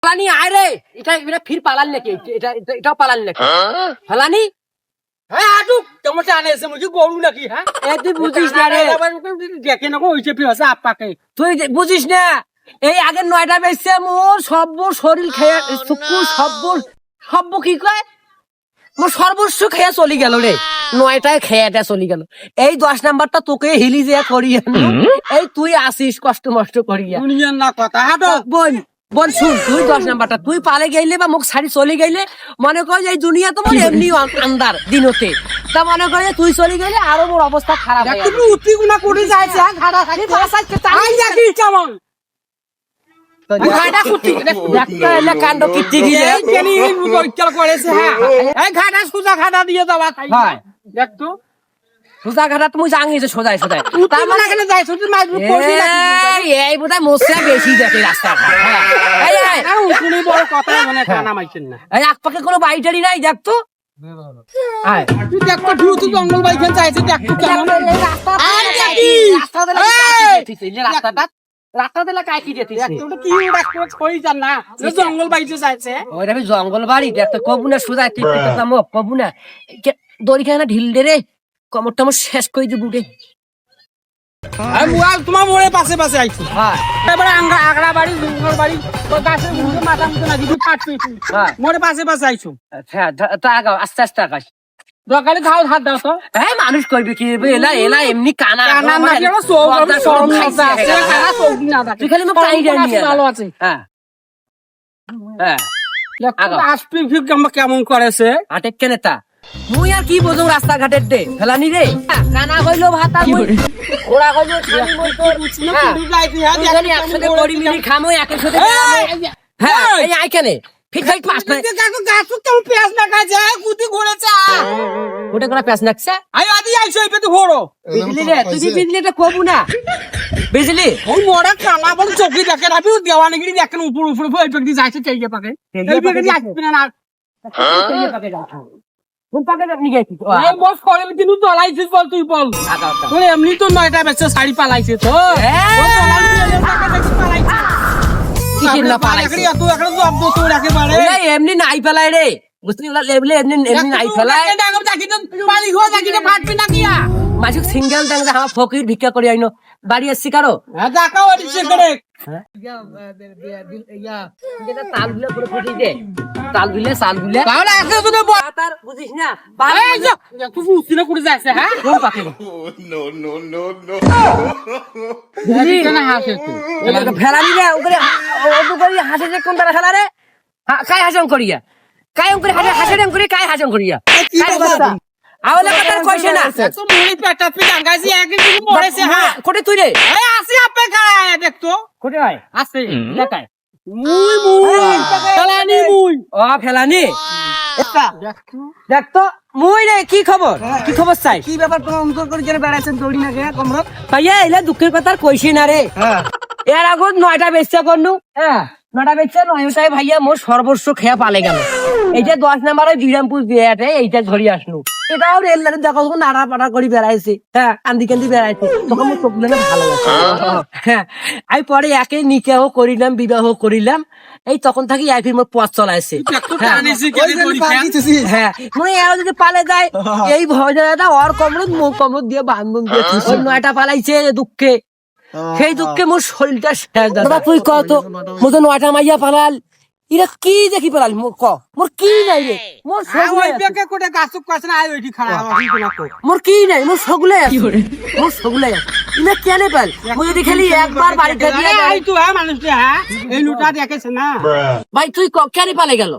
ফালানি আয় রে, এটা ফির পালান নাকি? এটাও পালান নাকি? ফালানি হ্যাঁ আটুক কেমন জানে এসে মুঝে গরু নাকি? হ্যাঁ তুই বুঝিস না রে, দেখে না হইছে পিছে আপাকে তুই বুঝিস না। এই আগে 9টা বেজছে, মোর সব শরীর খেয়ে সব কি কয়, মোর সর্বস্ব খেয়ে চলি গেল রে। 9টায় খেয়েটা চলি গেল। এই 10 নাম্বারটা তোকে হিলি যে করিয়া এই তুই আসিস কষ্ট মষ্ট করিয়া। দুনিয়ার না কথা হাটো বোন বোন শুন, তুই 10 নাম্বারটা তুই পালে গেলে বা মুখ ছাড়ি চলে গেলে, মনে কর যে এই দুনিয়া তোমার এমনি আন্দার দিনতে, তা মনে কর তুই চলে গেলে আরো মোর অবস্থা খারাপ হয়ে তুমি উঠি গুনা করে যাইছে ঘাড়া খালি ফাসাইছে তাই দেখি কেমন ঘাড়া কুটি একটা এলে কাণ্ড কীর্তি গিয়ে এই কেনি পরীক্ষা করেছে। হ্যাঁ এই ঘাড়া সুজা ঘাড়া দিয়ে দাও হয় দেখ তো সোজা ঘাটা তুমি জানিয়েছো সোজাই সোজাই, তার মানে এখানে যাইছ তুই মাইরু পড়ি না এই বোধহয় মোসা বেশি দেখে রাস্তাঘাট। এই এই আর উঠুনি বড় কথা মানে কানা মাইছেন না। এই আকপাকে কোনো বাড়িটারি নাই, দেখ তো। আয় তুই দেখ তো ভিউ তুই জঙ্গল বাইখান যাইছে দেখ তো কেমন এই রাস্তা আর দেখি রাস্তা দিলা কাই কি যেতিস তোটা কি ডাক্তার কই জান না জঙ্গল বাইছে যাইছে ওই আমি জঙ্গল বাড়ি দেখ তো, কবু না সোজা তুই কবু না দড়ি খায় না ঢিল দে রে, কমরটা আমার শেষ করে দিব রে। আর মুয়াল তোমার মোড়ে পাশে পাশে আইছি। হ্যাঁ এবারে আগড়া বাড়ি জঙ্গল বাড়ি তো গাছের মুড়ে মাথা মুতে না দিবি ফাট পেয়েছি মোড়ে পাশে পাশে আইছো। আচ্ছা তা আগাও আস্তে আস্তে আকাশ দরকারে খাও হাত দাও তো এই মানুষ করবে কি রে, এলা এলা এমনি কানা কানা না কি সব সব মজা আছে কানা সব না তুই খালি মুখ টাই দেয় নিয়ে ভালো আছে। হ্যাঁ হ্যাঁ আগাও। আসপি ফিক কেমন করেছে আটেক কেনে তা মুই আর কি বোঝো রাস্তাঘাটের দে ফেলানি রে, কানা কইলো ভাতা কই ওরা কইলো খানি মই তো বুঝছি না পুরো লাইফ হ্যাঁ তুই খালি একসাথে করি মিলি খামো একের সাথে হ্যাঁ এই আই কেনে ফিট ফিট পাস না গাছ কেমন পেঁয়াজ না কাজে কুতি ঘুরেছে ওটা কোনা পেছ নাকছে আই আদি আইছো এই পেতে ঘোরো বিজলি রে, তুই বিজলিটা কবু না বিজলি ওই মোড়া কানা বল চোখে দেখে রাবি দেওয়ানি গিরি দেখেন উপর উপর এই পেতে যাইছে চাইয়ে পাকে এই পেতে আসবে না কোন পাকে আপনি গেছি এই বস করে দিনু দলাইছিস বল তুই বল তোর এমনি তো 9টা বেচে শাড়ি পালাইছে তো কিসের না পালাইছে তুই একটা জব দো তোর একেবারে এমনি নাই ফেলায় রে, বুঝলি ওলা লেভেলে এমনি এমনি নাই ফেলায় পালি হো জাকি না ফাটবি না কিয়া মাঝে সিঙ্গেল দেন আমার ফকির ভিক্ষা করে আইনো বাড়ি আসছি কারো দেখা হচ্ছে করে তাল দিলে পুরো ফুটি দে, তাল দিলে সাল দিলে তাহলে এসে তো তার বুঝিস না এই যে তুই উস্তিনা করে যাচ্ছে হ্যাঁ কোন পাকে বুঝলি কেন হাসে তুই ফেলানি রে ওরে ওদু করি হাসে যে কোন তারা ফেলা রে কাই হাসম করিয়া কাই করে হাসে দেম করে কাই হাসম করিয়া কাই কথা আওলা কথা কইছে না তো মুড়ি পেটা পি গাঙ্গাজি একদিন কিছু পড়েছে হ্যাঁ কোটে তুই রে এই আসি আপে খায় দেখ তো কোটে হয় আছে দেখায় মুই ফেলানি মুই ও ফেলানি দেখ তো মুই রে কি খবর কি খবর চাই কি ব্যাপার তোমার অন্তর করে জেনে বেড়াইছেন দৌড়ি না গে কমরত ভাইয়া এলা দুঃখের কথা আর কইছি না রে এর আগত 9টা বেচা করনু হ্যাঁ 9টা বেচা 9টায় ভাইয়া মোর সর্বস্ব খেয়া পালে গেল। এইটা 10 নম্বরে বিরামপুর বিয়াতে এইটা ধরি আসনু, এটাও রেল লাইনে দেখো নাড়া পাড়া করে বেড়াইছে হ্যাঁ কান্দি কান্দি বেড়াইছে তখন মোর চোখ লাগে ভালো লাগছে হ্যাঁ। আমি পরে একে নিকাহ করিলাম বিবাহ করিলাম, এই তখন থাকি আইফির মোর পথ চলাইছে হ্যাঁ মনে এও যদি পালে যায় এই ভয়টা ওর কমরত মোর কমরত দিয়ে বান্ধন দিয়ে 9টা পালাইছে দুঃখে, সেই দুঃখে মোর শরীরটা শেষ দাদা তুই কত মোর 9টা মাইয়া পালাল ইরা কি দেখি পালাল মোর ক মোর কি নাই রে মোর ওই বেকে কোটে গাছুক কাছ না আই ওইটি খাড়া হই কোনা তো মোর কি নাই মোর সগুলে আছে মোর সগুলে ইনা কেনে পাল মোর যদি খালি একবার বাড়িতে দিয়ে আই তো হ্যাঁ মানুষ হ্যাঁ এই লুটা দেখেছ না ভাই তুই কেনে পালে গেল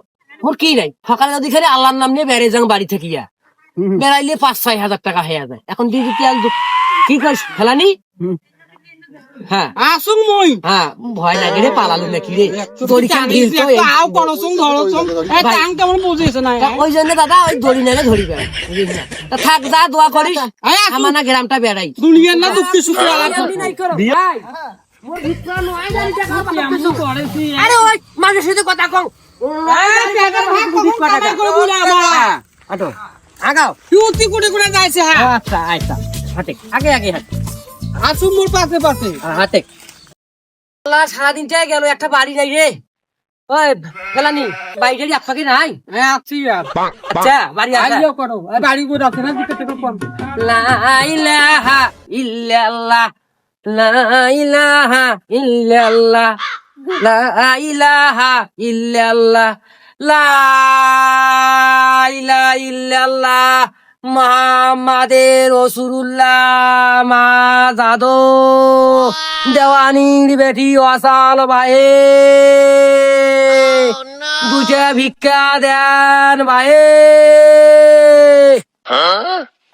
মোর কি নাই সকালে যদি খালি আল্লাহর নাম নিয়ে বেড়ে যাং বাড়ি থেকে ইয়া বেড়াইলে 5-6 হাজার টাকা হয়ে যায় এখন ডিজিটাল কি করিস ফেলানি হ্যাঁ আসুন মই হ্যাঁ ভয় লাগে রে পালালো নাকি রে দড়ি খান ঢিল তো আও করছুন ধরছুন এ টাং কেমন বুঝিস না ওই জন্য দাদা ওই দড়ি নেলে ধরি বেড়াই তা থাক যা দোয়া করিস আমার না গ্রামটা বেড়াই দুনিয়ার না দুঃখ সুখ আলাদা ভাই মোর ভিতরা নয় জানি টাকা কেমন করেছি আরে ওই মানুষের সাথে কথা কও আটো আগাও তুই কোটে কোটে যাইছে হ্যাঁ আচ্ছা আচ্ছা হাতে আগে আগে হাতে আসুন মোর পাশে পাশে হাতে আল্লাহ সারাদিনটাই গেল একটা বাড়ি নাই রে ওই ফেলানি বাইরে আপনাকে নাই? হ্যাঁ আছি আর আচ্ছা বাড়ি আসা। আইও করো এই বাড়ি করে আছে না দিকে থেকে কোন লা ইলাহা ইল্লাল্লাহ লা ইলাহা ইল্লাল্লাহ লা ইলাহা ইল্লাল্লাহ লা ইলাহা ইল্লাল্লাহ মুহাম্মাদুর রাসূলুল্লাহ মা জাদো দেওয়ানির বেটি ওয়াসাল ভাই দুটা ভিক্ষা দেন ভাই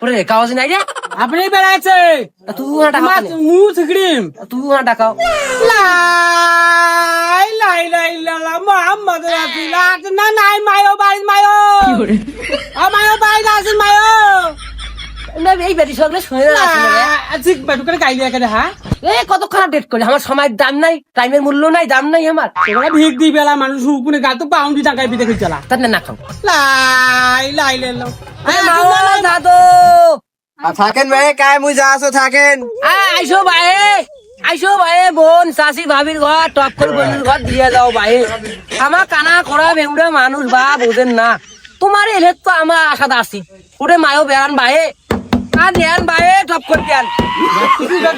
ওরে কাগজ নাই রে আপনি বেড়াচ্ছে তুই টাকা মু সিকড়িম তুই টাকাও লাই লাই লাই লা মোহাম্মদ রাসূলুল্লাহ না নাই মায়ো বাড়ি মায়ো কি করে মায়ো বাড়ি আছে মায়ো না এই বেটি সবলে শুনে না ঠিক বাটু করে গাইলে এখানে হ্যাঁ এ কতক্ষণ ডেট করে আমার সময়ের দাম নাই টাইমের মূল্য নাই দাম নাই আমার তোরা ভিক দি বেলা মানুষ হুকুনে গা তো পাউন্ডি টাকায় বিদে কই চলা তার না খাও লাই লাই লাই দাদু থাকেন ভাই কায় মুই যা আছো থাকেন আইসো ভাই বোন চাষি ভাবির ঘর টপ করে বোনের ঘর দিয়ে যাও ভাই আমার কানা করা বেউড়া মানুষ বা বোঝেন না তোমার এলে তো আমার আশাতে আসি ওরে মায়ও বেড়ান ভাই আর দেন ভাই টপ করে দেন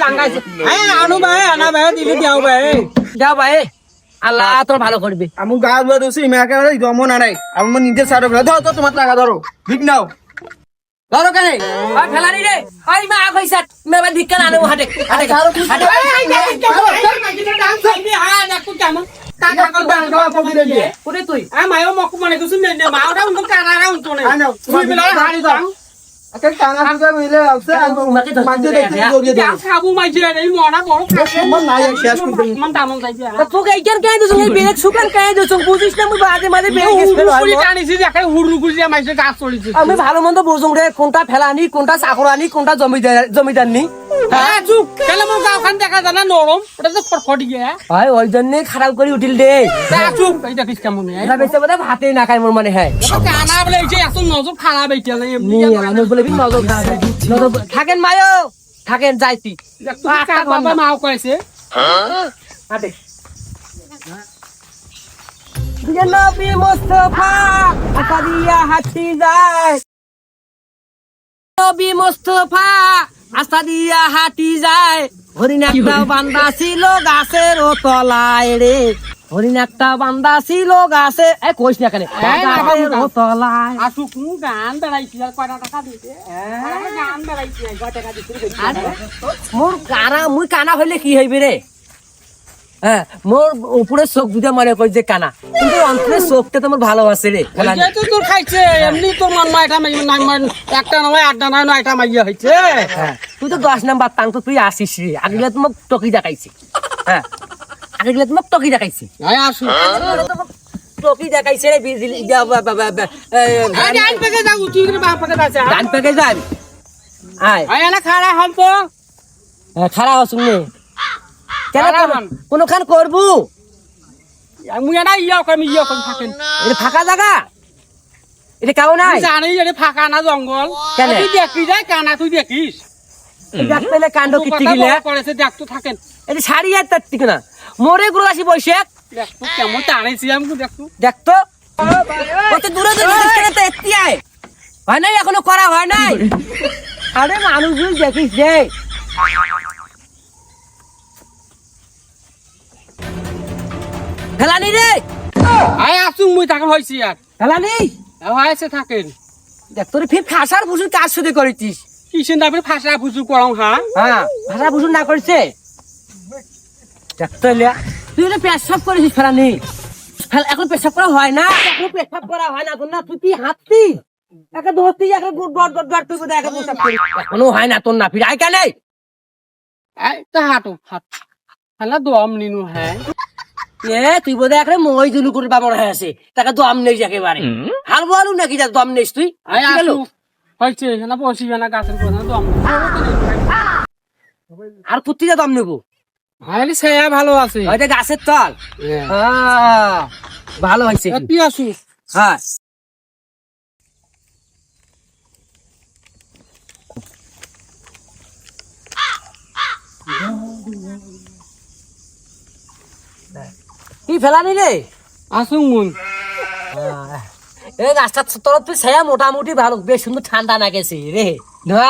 টাঙ্গাইছে হ্যাঁ আনু ভাই আনা ভাই দিলে দিও ভাই যাও ভাই আল্লাহ তোর ভালো করবে আমি গা ধুয়া দোছি মেয়াকে দমো না নাই আমি নিজে সারো ধরো তো তোমার টাকা ধরো ভিক নাও ধরো কেন ওই ফেলানি রে ওই মা কইছে মেবা দিক্কা না আনো হাটে হাটে হাটে ওরে তুই মায়ো মক মনে কিছু নেই মাওটা উনতো কানারা উনতো নেই তুই বিলা হাড়ি দাও আচ্ছা টাকা টাকা মিলে আছে মাঝে দেখি জড়িয়ে দেব খাবু মাইছে এই মনা বড় মন নাই শেষ করতে মন দামন যাইছে তোকে এইখান কেন দিছ এই বেরেক শুকান কেন দিছ বুঝিস না মুই মাঝে মাঝে বেরেক ফেল পুরি টানিছি দেখে হুড়ু গুজি মাইছে গাছ চড়িছে আমি ভালো মন্দ বুঝুম রে কোনটা ফেলানি কোনটা চাকরানি কোনটা জমিদার নি হ্যাঁ চুপ কেন মোর গাওখান দেখা জানা নরম ওটা তো ফটফটি গে ভাই ওই জন্য খারাপ করে উঠিল রে চুপ এই দেখিস কেমন এটা বেঁচে বলে ভাতে না খাই মোর মানে হ্যাঁ কানা বলে এই যে এত নজর খারাপ এইটা নি আমি বলে নজর থাকেন মায়ো থাকেন যাইতি বাবা মাও কইছে হাটে নবী মুস্তাফা আসাদিয়া হাঁটি যায় নবী মুস্তাফা আসাদিয়া হাঁটি যায় হরিণ একটা বান্দা ছিল গাছের তলায় রে হরিণ একটা বান্দা ছিল গাছে কইস না কেন গাছের তলায় আসু কোন গান বেড়াইছি আর কয়টা টাকা দিতে গান বেড়াইছি কয় টাকা দিতে মুই কানা হইলে কি হইবে রে হ্যাঁ মোর উপরে চোখ দুটা মনে করি যে কানা কিন্তু অন্তরের চোখটা তোমার ভালো আছে রে যেহেতু তোর খাইছে এমনি তোর মন মাইটা একটা নয় আটটা নয় নয়টা মাইয়া হয়েছে তুই তো 10 নাম্বার তাং তো তুই আসিস রে আগেগুলা তোমাকে টকি দেখাইছি হ্যাঁ আগেগুলা তোমাকে টকি দেখাইছি আসু টকি দেখাইছে রে বিজলি গান পেকে যাও তুই বাপ পেকে যাচ্ছে গান পেকে যাবি আয় আয় না খাড়া হল তো খারাপ হসুন নে কেন কোন খান করবো মুই না ইয়া কম থাকেন এটা ফাঁকা জায়গা এটা কেউ নাই জানি এটা ফাঁকা না জঙ্গল কেন? তুই দেখবি যাই কানা তুই দেখিস দেখ পেলে কাণ্ড কীর্তি গিলে করেছে দেখ তো থাকেন এটা শাড়ি আর তার ঠিক না মোরে গুলো আসি বসে দেখ তো কেমন টানেছি আমি দেখ তো দেখতো কত দূরে তো এত্তি আয় হয় নাই এখনো করা হয় নাই আরে মানুষ দেখিস রে ফেলানি রে আয় আসুন মুই থাকেন হয়েছি আর ফেলানি হয়েছে থাকেন দেখ তোর ফির খাসার ভুসুর কাজ শুধু করেছিস কিসেন দাবি ফাঁসা বুঝু করং হ্যাঁ হ্যাঁ ভাষা ভুসুর না করছে দেখতো তুই তো পেশাব করেছিস ফেলানি এখন পেশাব করা হয় না এখন পেশাব করা হয় না তোর না তুই কি হাঁটতি একে ধরতি একে ডট তুই বোধহয় একে পেশাব করিস এখনো হয় না তোর না ফির আয় কেন তা হাঁটো হাত হ্যাঁ দম নিনু হ্যাঁ তুই বোধহয় একটা মই জুলু করে বাবার হয়ে আছে তাকে দম নেই একেবারে হাল বলু নাকি যা দম নেই তুই আয় আসু হয়েছে না বসিবে না গাছের কথা দম আর কুত্তিটা দম নেবো হ্যাঁ সে ভালো আছে ওইটা গাছের তল ভালো হয়েছে তুই আসু হ্যাঁ কি ফেলানি রে আসুন মুই এই রাস্তার তরফ তুই ছায়া মোটামুটি ভালো বেশ সুন্দর ঠান্ডা না গেছে রে না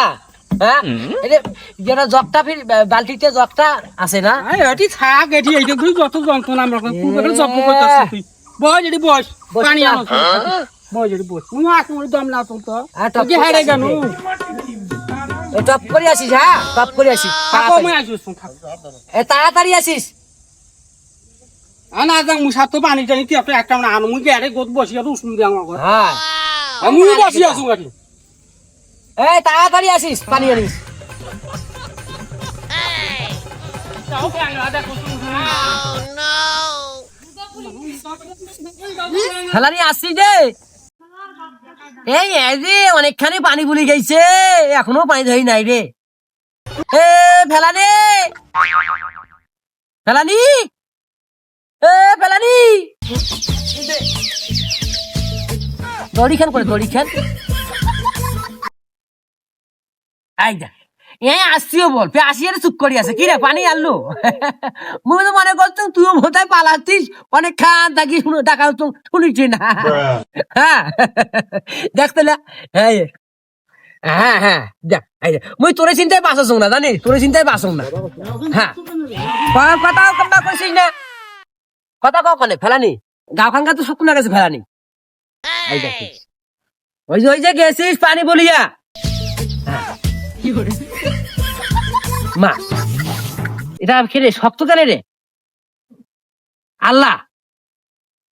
হ্যাঁ এটা যেটা জগটা ফির বালতিতে জগটা আছে না এটি থাক এটি এইটা তুই যত যন্ত্রণা আমরা পুরো জব্দ করতেছিস তুই বস এটি বস বস পানি না। আনো বস এটি বস তুই আসুন দম না তো আর টপ কি হারে কেন টপ করে আসিস হ্যাঁ টপ করে আসিস থাকো মই আসিস থাক তাড়াতাড়ি আসিস আনা যাং মুই সাথে পানি টানি তুই একটা না আনো মুই গেরে গোদ বসি আর উসুন দি আমার হ্যাঁ আমি বসি আসুন গাড়ি এই তাড়াতাড়ি আসিস পানি আনিস ফেলানি আসছিস রে এই যে অনেকখানি পানি বুলি গেছে এখনো পানি ধরি নাই রে এ ফেলানি ফেলানি এ ফেলানি দড়ি খেল করে দড়ি খেল আই যা এ আসছিও বল পে আসি আর চুপ করি আছে কি রে পানি আনলো মুই তো মনে করতাম তুইও বোধহয় পালাচ্ছিস অনেক খান থাকি শুনো টাকা তো শুনিছি না হ্যাঁ দেখতে না হ্যাঁ হ্যাঁ হ্যাঁ দেখ এই যে, মুই তোরে চিন্তায় বাঁচাছ না জানি তোরে চিন্তায় বাঁচো না হ্যাঁ কথা কম্বা কইছিস না কথা কনে ফেলানি গাঁও খানকা তো শুকনা গেছে ফেলানি এই দেখিস ওই যে গেছিস পানি বলিয়া মা এটা খেলে শক্ত কেন রে আল্লাহ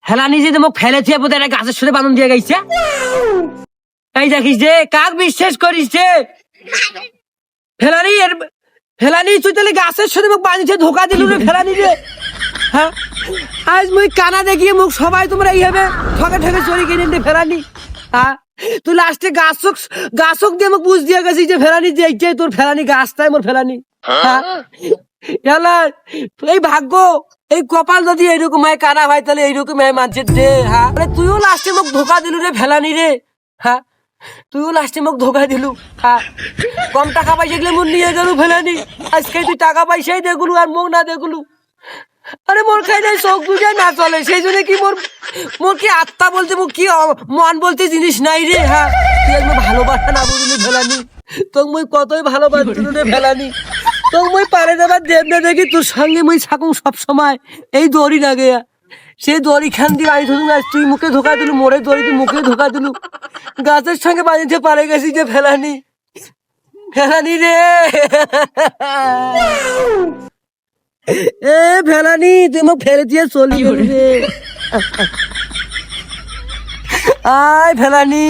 হেলানি যে মোক ফেলে থিয়ে বোধ একটা গাছের সাথে বাঁধন দিয়ে গেছে এই দেখিস যে কাক বিশ্বাস করিস যে ফেলানি তুই তাহলে গাছের সাথে মোক বাঁধিছে ধোকা দিল রে ফেলানি রে হ্যাঁ আজ মুই কানা দেখিয়ে মুখ সবাই তোমরা এইভাবে ঠকে ঠকে চুরি কিনে নিতে ফেলানি হ্যাঁ তুই লাস্টে গাছক দিয়ে মোক বুঝ দিয়ে গেছিস যে ফেলানি যে এইটাই তোর ফেলানি গাছটাই মোর ফেলানি হ্যাঁ এই ভাগ্য এই কপাল যদি এইরকম হয় কানা হয় তাহলে এইরকম হয় মানুষের দে হ্যাঁ তুইও লাস্টে মোক ধোকা দিলু রে ফেলানি রে হ্যাঁ তুইও লাস্টে মোক ধোকা দিলু হ্যাঁ কম টাকা পয়সা গেলে মোর নিয়ে গেলু ফেলানি আজকে তুই টাকা পয়সাই দেখলু আর মোক না দেখলু আরে মোর খাই নাই চোখ বুঝে না চলে সেই জন্য কি মোর কি আত্মা বলতে মোর কি মন বলতে জিনিস নাই রে হ্যাঁ তুই একদম ভালোবাসা না বুঝলি ফেলানি তোকে মুই কতই ভালোবাসছিলু রে ফেলানি তোকে মুই পারে যাবার দেব না দেখি তোর সঙ্গে মুই থাকুন সব সময় এই দড়ি না গেয়া সেই দড়ি খান দিয়ে আই ধরুন আজ তুই মুখে ধোকা দিলু মোরে দড়ি তুই মুখে ধোকা দিলু গাছের সঙ্গে বাঁধিতে পারে গেছি যে ফেলানি ফেলানি রে এ ফেলানি তুই মোক ফেলে দিয়ে চলি গেলি রে আয় ফেলানি